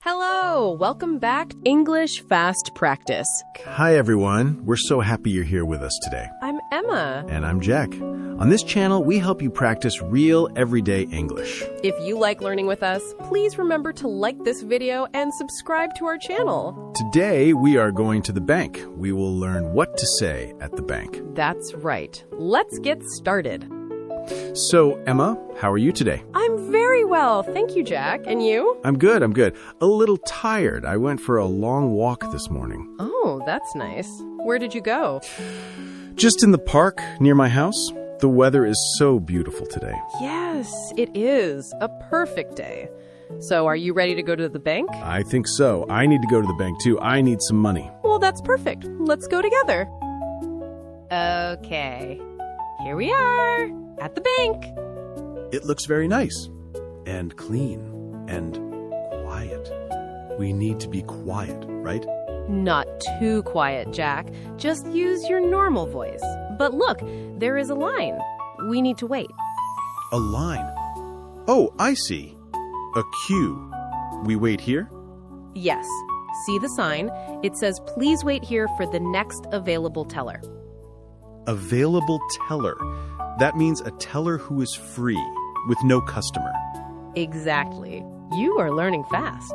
Hello, welcome back to English Fast Practice. Hi, everyone. We're so happy you're here with us today. I'm Emma. And I'm Jack. On this channel, we help you practice real, everyday English. If you like learning with us, please remember to like this video and subscribe to our channel. Today, we are going to the bank. We will learn what to say at the bank. That's right. Let's get started. So, Emma, how are you today? I'm very well, thank you, Jack. And you? I'm good. A little tired. I went for a long walk this morning. Oh, that's nice. Where did you go? Just in the park near my house. The weather is so beautiful today. Yes, it is. A perfect day. So, are you ready to go to the bank? I think so. I need to go to the bank, too. I need some money. Well, that's perfect. Let's go together. Okay. Here we are at the bank. It looks very nice and clean and quiet. We need to be quiet, right? Not too quiet, Jack. Just use your normal voice. But look, there is a line. We need to wait. A line. Oh, I see. A queue. We wait here? Yes. See the sign? It says, please wait here for the next available teller. Available teller. That means a teller who is free, with no customer. Exactly. You are learning fast.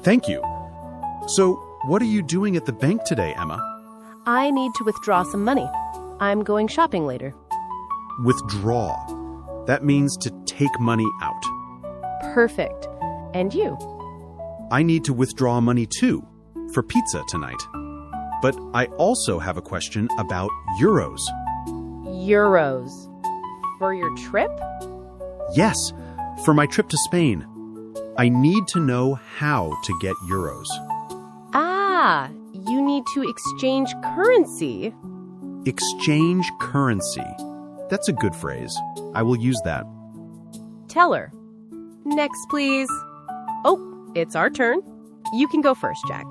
Thank you. So, what are you doing at the bank today, Emma? I need to withdraw some money. I'm going shopping later. Withdraw. That means to take money out. Perfect. And you? I need to withdraw money too, for pizza tonight. But I also have a question about euros. Euros. For your trip? Yes, for my trip to Spain. I need to know how to get euros. Ah, you need to exchange currency. Exchange currency. That's a good phrase. I will use that. Teller. Next, please. Oh, it's our turn. You can go first, Jack.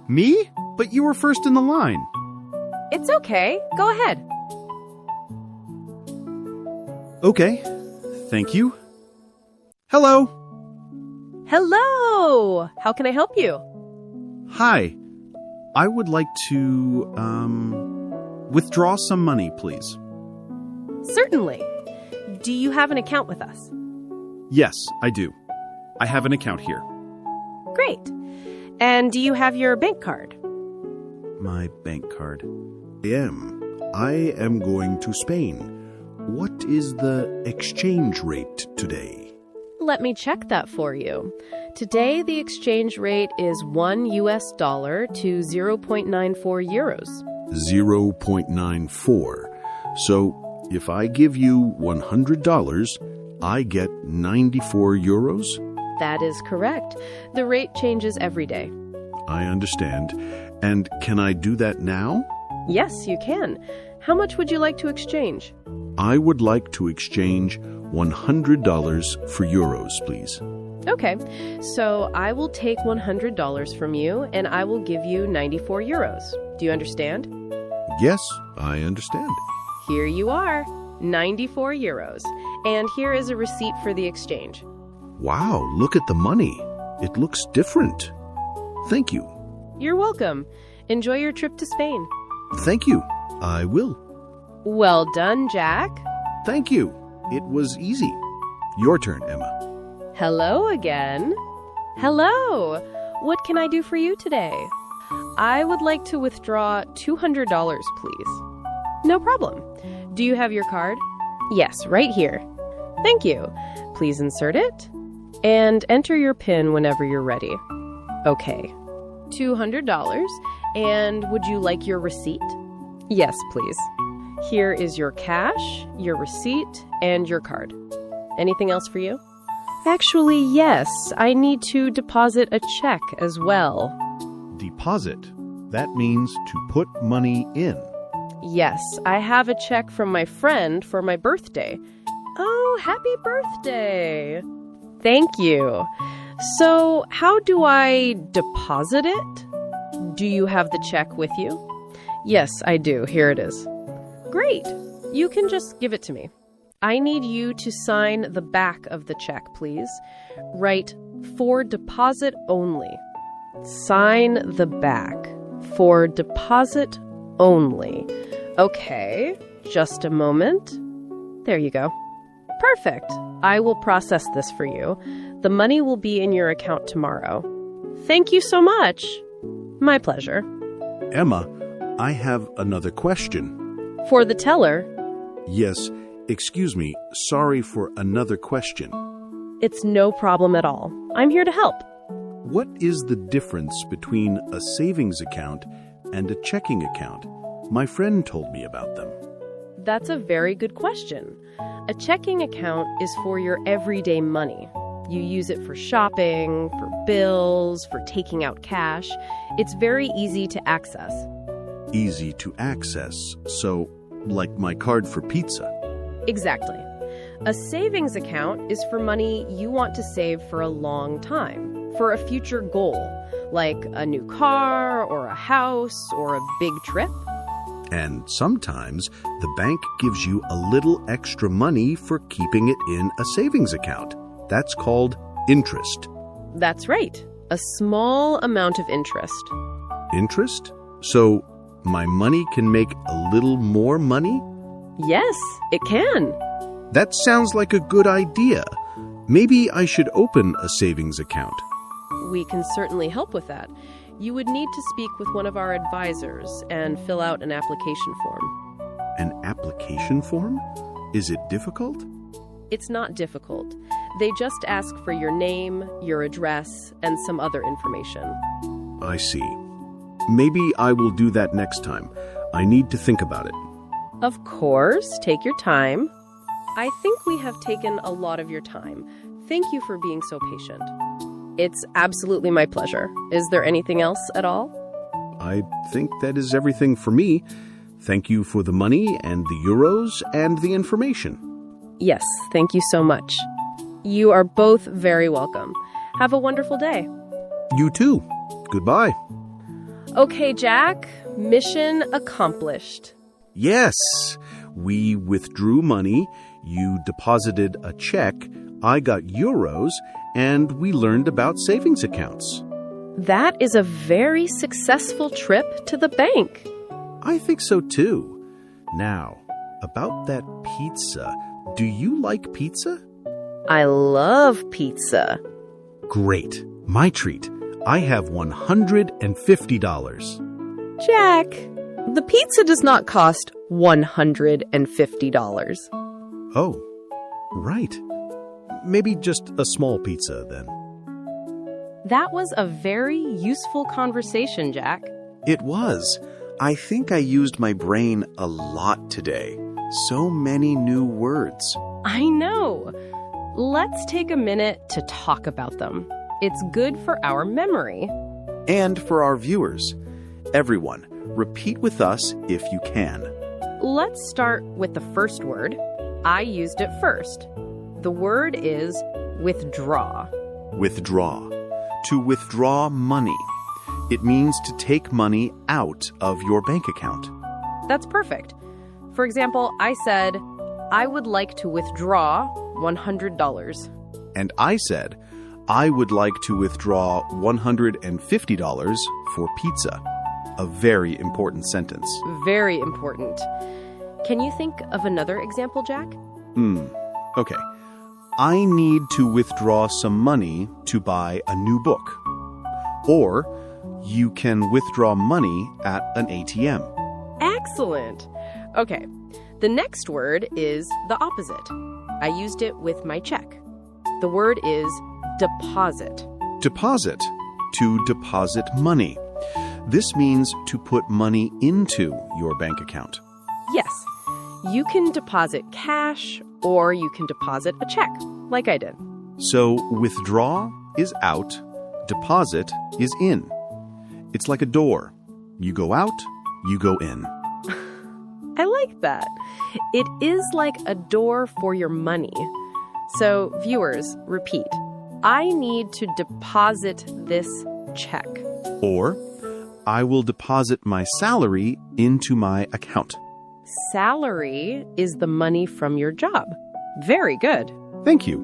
Me? But you were first in the line. It's okay. Go ahead. Okay. Thank you. Hello. Hello. How can I help you? Hi. I would like to, withdraw some money, please. Certainly. Do you have an account with us? Yes, I do. I have an account here. Great. And do you have your bank card? My bank card. I am going to Spain. What is the exchange rate today? Let me check that for you. Today, the exchange rate is $1 to 0.94 euros. 0.94. So, if I give you $100, I get 94 euros? That is correct. The rate changes every day. I understand. And can I do that now? Yes, you can. How much would you like to exchange? I would like to exchange $100 for euros, please. Okay, so I will take $100 from you and I will give you 94 euros. Do you understand? Yes, I understand. Here you are, 94 euros. And here is a receipt for the exchange. Wow, look at the money. It looks different. Thank you. You're welcome. Enjoy your trip to Spain. Thank you. I will. Well done, Jack. Thank you. It was easy. Your turn, Emma. Hello again. Hello. What can I do for you today? I would like to withdraw $200, please. No problem. Do you have your card? Yes, right here. Thank you. Please insert it and enter your PIN whenever you're ready. Okay. $200. And would you like your receipt? Yes, please. Here is your cash, your receipt, and your card. Anything else for you? Actually, yes. I need to deposit a check as well. Deposit. That means to put money in. Yes, I have a check from my friend for my birthday. Oh, happy birthday! Thank you. So, how do I deposit it? Do you have the check with you? Yes, I do. Here it is. Great. You can just give it to me. I need you to sign the back of the check, please. Write For deposit only. Sign the back. For deposit only. Okay, just a moment. There you go. Perfect. I will process this for you. The money will be in your account tomorrow. Thank you so much. My pleasure. Emma, I have another question. For the teller, Yes, excuse me, sorry for another question. it's no problem at all. I'm here to help. What is the difference between a savings account and a checking account? My friend told me about them. That's a very good question. A checking account is for your everyday money. You use it for shopping, for bills, for taking out cash. It's very easy to access. Easy to access, so like my card for pizza. Exactly. A savings account is for money you want to save for a long time, for a future goal, like a new car or a house or a big trip. And sometimes the bank gives you a little extra money for keeping it in a savings account. That's called interest. That's right. A small amount of interest. Interest? So my money can make a little more money? Yes, it can. That sounds like a good idea. Maybe I should open a savings account. We can certainly help with that. You would need to speak with one of our advisors and fill out an application form. An application form? Is it difficult? It's not difficult. They just ask for your name, your address, and some other information. I see. Maybe I will do that next time. I need to think about it. Of course, take your time. I think we have taken a lot of your time. Thank you for being so patient. It's absolutely my pleasure. Is there anything else at all? I think that is everything for me. Thank you for the money and the euros and the information. Yes, thank you so much. You are both very welcome. Have a wonderful day. You too. Goodbye. Okay, Jack, mission accomplished. Yes, we withdrew money, you deposited a check, I got euros, and we learned about savings accounts. That is a very successful trip to the bank. I think so too. Now, about that pizza. Do you like pizza? I love pizza. Great. My treat. I have $150. Jack, the pizza does not cost $150. Oh, right. Maybe just a small pizza then. That was a very useful conversation, Jack. It was. I think I used my brain a lot today. So many new words. I know. Let's take a minute to talk about them. It's good for our memory. And for our viewers. Everyone, repeat with us if you can. Let's start with the first word. I used it first. The word is withdraw. Withdraw. To withdraw money. It means to take money out of your bank account. That's perfect. For example, I said, I would like to withdraw $100. And I said, I would like to withdraw $150 for pizza. A very important sentence. Very important. Can you think of another example, Jack? Okay. I need to withdraw some money to buy a new book. Or you can withdraw money at an ATM. Excellent. Okay, the next word is the opposite. I used it with my check. The word is deposit. Deposit. To deposit money. This means to put money into your bank account. Yes, you can deposit cash or you can deposit a check, like I did. So withdraw is out, deposit is in. It's like a door. You go out, you go in. I like that. It is like a door for your money. So, viewers, repeat. I need to deposit this check. Or, I will deposit my salary into my account. Salary is the money from your job. Very good. Thank you.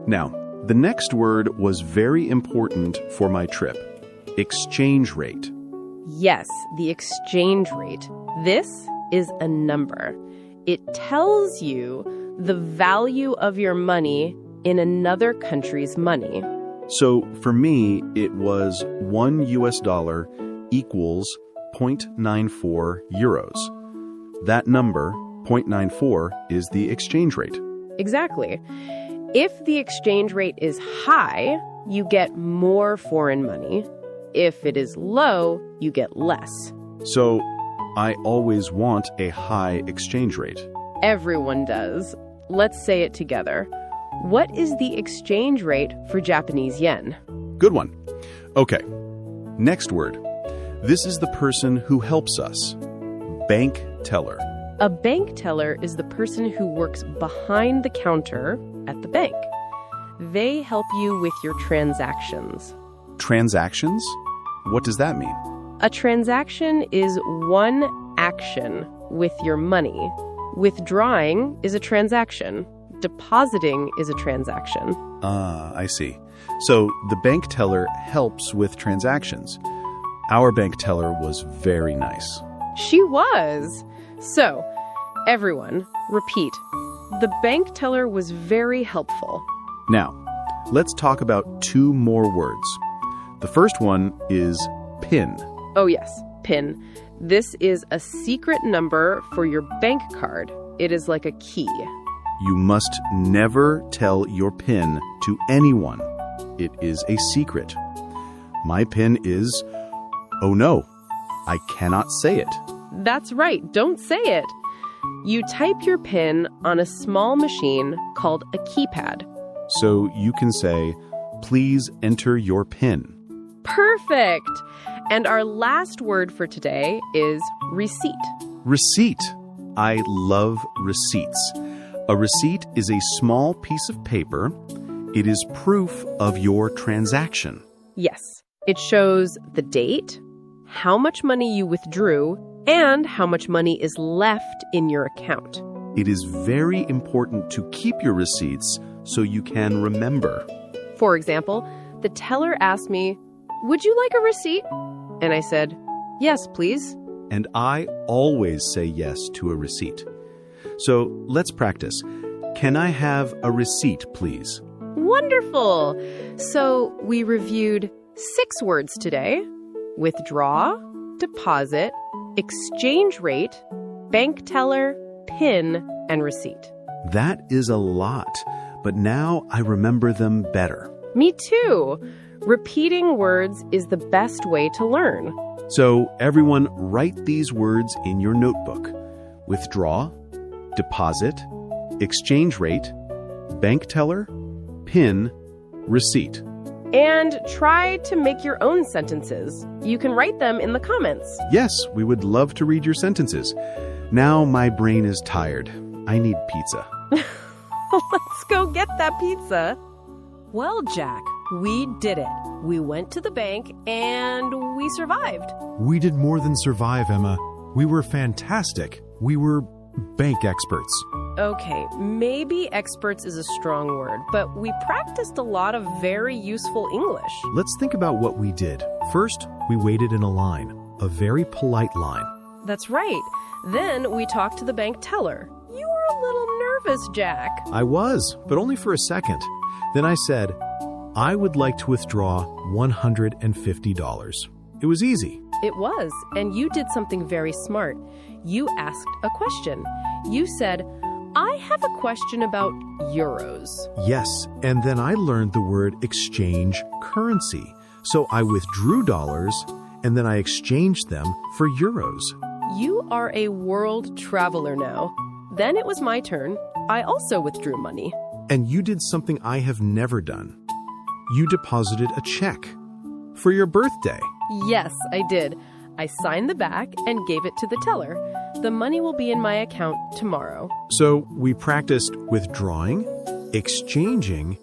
Now, The next word was very important for my trip. Exchange rate. Yes, the exchange rate. This is a number. It tells you the value of your money in another country's money. So for me, it was $1 equals 0.94 euros. That number, 0.94, is the exchange rate. Exactly. If the exchange rate is high, you get more foreign money. If it is low, you get less. So I always want a high exchange rate. Everyone does. Let's say it together. What is the exchange rate for Japanese yen? Good one. Okay, next word. This is the person who helps us. Bank teller. A bank teller is the person who works behind the counter at the bank. They help you with your transactions. Transactions? What does that mean? A transaction is one action with your money. Withdrawing is a transaction. Depositing is a transaction. Ah, I see. So the bank teller helps with transactions. Our bank teller was very nice. She was. So, everyone, repeat. The bank teller was very helpful. Now, let's talk about two more words. The first one is PIN. Oh yes, PIN. This is a secret number for your bank card. It is like a key. You must never tell your PIN to anyone. It is a secret. My PIN is, oh no, I cannot say it. That's right, don't say it. You type your PIN on a small machine called a keypad. So you can say, please enter your PIN. Perfect! And our last word for today is receipt. Receipt. I love receipts. A receipt is a small piece of paper. It is proof of your transaction. Yes, it shows the date, how much money you withdrew, and how much money is left in your account. It is very important to keep your receipts so you can remember. For example, the teller asked me, "Would you like a receipt?" And I said, "Yes, please." And I always say yes to a receipt. So let's practice. Can I have a receipt, please? Wonderful! So we reviewed 6 words today: withdraw, deposit, exchange rate, bank teller, PIN, and receipt. That is a lot, but now I remember them better. Me too! Repeating words is the best way to learn. So everyone, write these words in your notebook. Withdraw, deposit, exchange rate, bank teller, PIN, receipt. And try to make your own sentences. You can write them in the comments. Yes, we would love to read your sentences. Now my brain is tired. I need pizza. Let's go get that pizza. Well, Jack, we did it. We went to the bank and we survived. We did more than survive, Emma. We were fantastic. We were bank experts. Okay, maybe experts is a strong word, but we practiced a lot of very useful English. Let's think about what we did. First, we waited in a line, a very polite line. That's right. Then we talked to the bank teller. You were a little nervous, Jack. I was, but only for a second. Then I said, I would like to withdraw $150. It was easy. It was, and you did something very smart. You asked a question. You said, I have a question about euros. Yes, and then I learned the word exchange currency. So I withdrew dollars, and then I exchanged them for euros. You are a world traveler now. Then it was my turn. I also withdrew money. And you did something I have never done. You deposited a check for your birthday. Yes, I did. I signed the back and gave it to the teller. The money will be in my account tomorrow. So we practiced withdrawing, exchanging,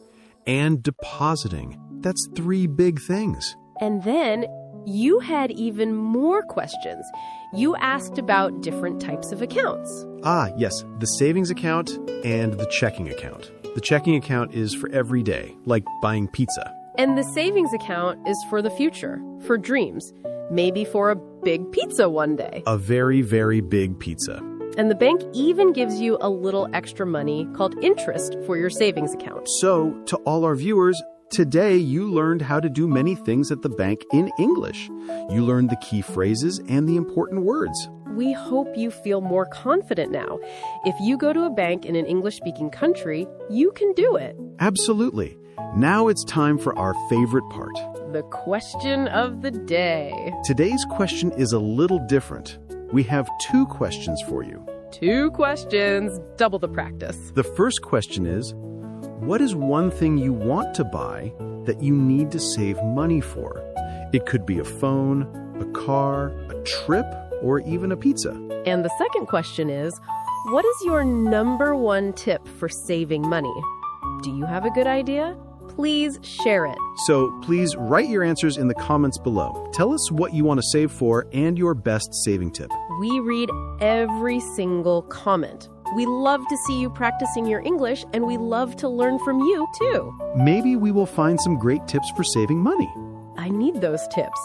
and depositing. That's 3 big things. And then you had even more questions. You asked about different types of accounts. Ah, yes, the savings account and the checking account. The checking account is for every day, like buying pizza. And the savings account is for the future, for dreams, maybe for a big pizza one day. A very, very big pizza. And the bank even gives you a little extra money called interest for your savings account. So, to all our viewers, today you learned how to do many things at the bank in English. You learned the key phrases and the important words. We hope you feel more confident now. If you go to a bank in an English-speaking country, you can do it. Absolutely. Now it's time for our favorite part. The question of the day. Today's question is a little different. We have 2 questions for you. 2 questions, double the practice. The first question is, what is one thing you want to buy that you need to save money for? It could be a phone, a car, a trip, or even a pizza. And the second question is, what is your number 1 tip for saving money? Do you have a good idea? Please share it. So please write your answers in the comments below. Tell us what you want to save for and your best saving tip. We read every single comment. We love to see you practicing your English, and we love to learn from you, too. Maybe we will find some great tips for saving money. I need those tips.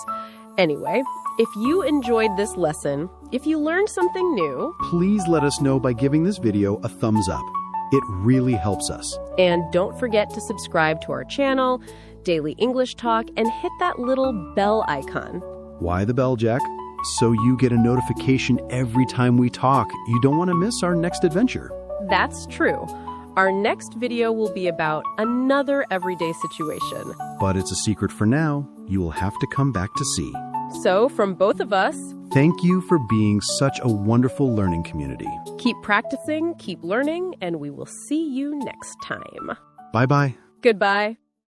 Anyway, if you enjoyed this lesson, if you learned something new, Please let us know by giving this video a thumbs up. It really helps us. and don't forget to subscribe to our channel, Daily English Talk, and hit that little bell icon. Why the bell, Jack? So you get a notification every time we talk. You don't want to miss our next adventure. That's true. Our next video will be about another everyday situation. But it's a secret for now. You will have to come back to see. So, from both of us, Thank you for being such a wonderful learning community. keep practicing, keep learning, and we will see you next time. Bye-bye. Goodbye.